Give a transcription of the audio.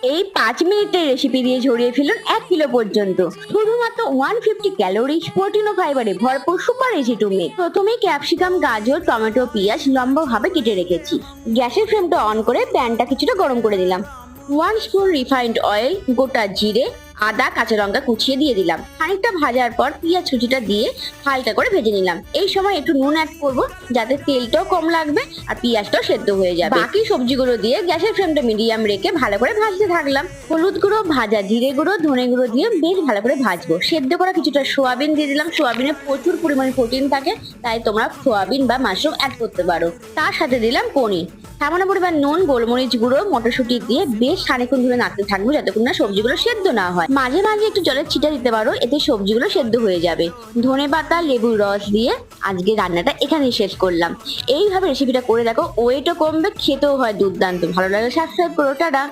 এই 5 মিনিটের রেসিপি দিয়ে ঝরিয়ে ফেলুন 1 কিলো পর্যন্ত, শুধুমাত্র 150 ক্যালোরি, প্রোটিন ও ফাইবারে ভরপুর সুপার ইজি টু মেক। প্রথমে ক্যাপসিকাম, গাজর, টমেটো, পেঁয়াজ লম্বাভাবে কেটে রেখেছি। গ্যাসের ফ্লেমটা অন করে প্যানটা কিছুটা গরম করে দিলাম। 1 স্পুন রিফাইন্ড অয়েল, গোটা জিরে, আদা, কাঁচা লঙ্কা কুচিয়ে দিয়ে দিলাম। খানিকটা ভাজার পর পেঁয়াজ কুচিটা দিয়ে হালকা করে ভেজে নিলাম। এই সময় একটু নুন অ্যাড করব, যাতে তেলটাও কম লাগবে আর পেঁয়াজটাও সেদ্ধ হয়ে যাবে। বাকি সবজিগুলো দিয়ে গ্যাসের ফ্লেমটা মিডিয়াম রেখে ভালো করে ভাজতে থাকলাম। হলুদ গুঁড়ো, ভাজা জিরে গুঁড়ো, ধনে গুঁড়ো দিয়ে বেশ ভালো করে ভাজবো। সেদ্ধ করা কিছুটা সোয়াবিন দিয়ে দিলাম। সোয়াবিনে প্রচুর পরিমাণে প্রোটিন থাকে, তাই তোমরা সোয়াবিন বা মাশরুম অ্যাড করতে পারো। তার সাথে দিলাম পনির, সামান্য পরিমাণ নুন, গোলমরিচ গুঁড়ো, মটরশুঁটি দিয়ে বেশ খানিকক্ষণ ধরে নাড়তে থাকবো যতক্ষণ না সবজিগুলো সেদ্ধ না হয়। মাঝে মাঝে একটু জলের ছিটা দিতে পারো, এতে সবজিগুলো সেদ্ধ হয়ে যাবে। ধনেপাতা, লেবুর রস দিয়ে আজকে রান্নাটা এখানেই শেষ করলাম। এইভাবে রেসিপিটা করে দেখো, ওয়েটও কমবে, খেতেও হয় দুর্দান্ত। ভালো লাগে সাবস্ক্রাইব করো। টাটা।